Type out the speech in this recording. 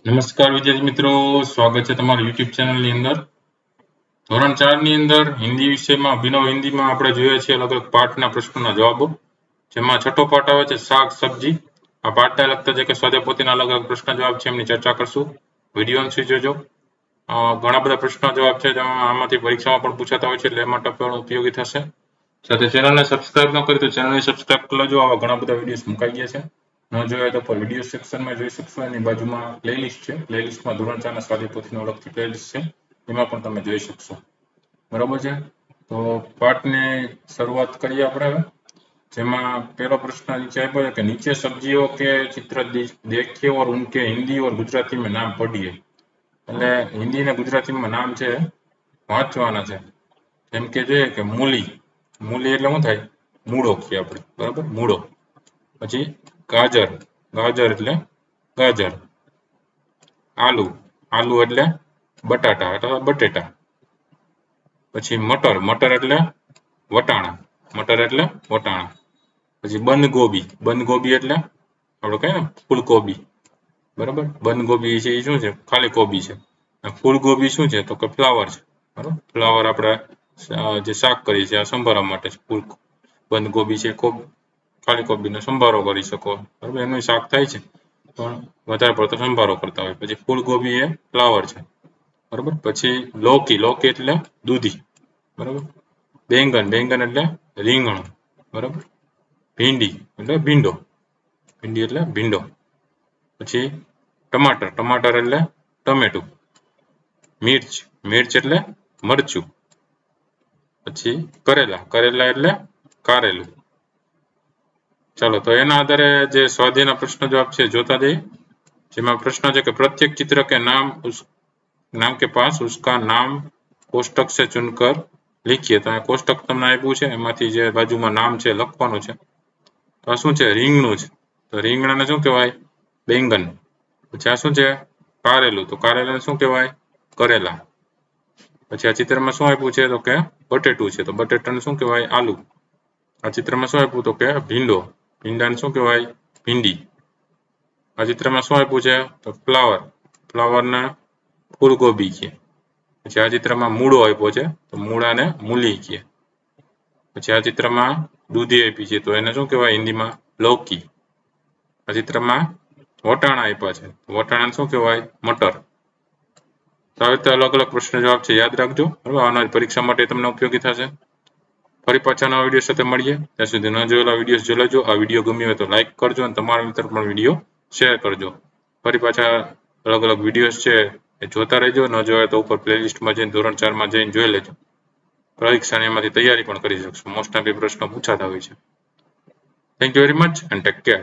નમસ્કાર વિદ્યાર્થી મિત્રો, સ્વાગત છે તમારું YouTube ચેનલની અંદર. ધોરણ 4 ની અંદર હિન્દી વિષયમાં અભિનવ હિન્દીમાં આપણે જોઈએ છીએ અલગ અલગ પાઠના પ્રશ્નોના જવાબો. જેમાં છઠ્ઠો પાઠ આવે છે શાક સબ્જી. આ પાઠને લગતા જે કે સ્વાધ્યાય પોથીના અલગ અલગ પ્રશ્ન જવાબ છે એમની ચર્ચા કરશું. વિડીયો અંત સુધી જોજો. ઘણા બધા પ્રશ્નો જવાબ છે જેમાં આમાંથી પરીક્ષામાં પણ પૂછાતા હોય છે એટલે એ માટે પણ ઉપયોગી થશે. સાથે ચેનલને સબસ્ક્રાઇબ ન કરી તો ચેનલને સબસ્ક્રાઇબ કરી લેજો. આવા ઘણા બધા વિડીયોઝ મુકાઈ ગયા છે. ન જોયા તો વિડીયો સેક્શનમાં જોઈ શકશો. એની બાજુમાં પ્લેલિસ્ટ છે. પ્લેલિસ્ટમાં ધોરણ 4 ના સ્વાધ્યાય પોથીની અલગથી પ્લેલિસ્ટ છે. એમાં પણ તમે જોઈ શકશો. બરાબર છે. તો પાઠની શરૂઆત કરીએ આપણે. જેમાં પહેલો પ્રશ્ન નીચે આપ્યો છે કે નીચે સબ્જીઓ કે ચિત્ર देखिए और उनके हिंदी और गुजराती में नाम पढ़िए. એટલે હિન્દી અને ગુજરાતીમાં નામ છે વાંચવાના છે. જેમ કે જોઈએ કે મૂલી. મૂલી એટલે શું થાય? મૂળો કહીએ આપણે. બરાબર, મૂળો. પછી ગાજર. ગાજર એટલે ગાજર. આલુ. આલુ એટલે બટાટા અથવા બટેટા. પછી મટર. મટર એટલે વટાણા. મટર એટલે વટાણા. પછી બંધગોબી. બંધગોબી એટલે આપણે કહીએ ને ફૂલકોબી. બરાબર, બંધગોબી છે એ શું છે? ખાલી કોબી છે. ફૂલગોબી શું છે? તો કે ફ્લાવર છે. બરાબર, ફ્લાવર આપણે જે શાક કરીએ છીએ આ સંભારવા માટે છે. ફૂલ બંધગોબી છે ખાલી કોબીનો સંભારો કરી શકો. બરાબર, એનું શાક થાય છે પણ વધારે પડતો સંભારો કરતા હોય. પછી ફૂલગોબી એ ફ્લાવર છે. બરાબર, પછી લૌકી. લૌકી એટલે દૂધી. બરાબર, બેંગન. બેંગન એટલે રીંગણ. બરાબર, ભીંડી એટલે ભીંડો. ભીંડી એટલે ભીંડો. પછી ટમાટર. ટમાટર એટલે ટમેટું. મિર્ચ. મિર્ચ એટલે મરચું. પછી કરેલા. કરેલા એટલે કારેલું. ચાલો, તો એના આધારે જે સ્વાધ્યાયના પ્રશ્ન જવાબ છે જોતા જઈએ. જેમાં પ્રશ્ન છે કે प्रत्येक चित्र के नाम के पास उसका नाम कोष्टक से चुनकर लिखिए. તો આ કોષ્ટક તમને આપ્યું છે એમાંથી જે બાજુમાં નામ છે લખવાનું છે. તો આ શું છે? રીંગણું છે. તો રીંગણાને શું કહેવાય? બેંગન. પછી આ શું છે? કારેલું. તો કારેલાને શું કહેવાય? કરેલા. પછી આ ચિત્રમાં શું આપ્યું છે? તો કે બટેટું છે. તો બટેટાને શું કહેવાય? આલુ. આ ચિત્રમાં શું આપ્યું? તો કે ભીંડો. ભીંડાને શું કહેવાય? ભીંડી. આ ચિત્રમાં શું આપ્યું છે? તો ફ્લાવર. ફ્લાવરને ફૂલગોબી છે. પછી આ ચિત્રમાં મૂળો આપ્યો છે તો મૂળાને મૂલી કહે. પછી આ ચિત્રમાં દૂધી આપી છે તો એને શું કહેવાય હિન્દીમાં? લૌકી. આ ચિત્રમાં વટાણા આપ્યા છે તો વટાણાને શું કહેવાય? મટર. તો આવી રીતે અલગ અલગ પ્રશ્ન જવાબ છે યાદ રાખજો. બરાબર, આવનારી પરીક્ષા માટે તમને ઉપયોગી થશે. ફરી પાછા નવા વિડીયો સાથે મળીએ. ત્યાં સુધી ન જોયેલા વિડીયો જોઈ લેજો. આ વિડીયો ગમ્યો હોય તો લાઈક કરજો અને તમારા મિત્ર પણ વિડીયો શેર કરજો. ફરી પાછા અલગ અલગ વિડીયોઝ છે એ જોતા રહેજો. ન જોયા તો ઉપર પ્લેલિસ્ટમાં જઈને ધોરણ 4માં જઈને જોઈ લેજો. પરીક્ષાની એમાંથી તૈયારી પણ કરી શકશો. મોસ્ટ ઓફ પ્રશ્નો પૂછાતા હોય છે. Thank you very much and take care.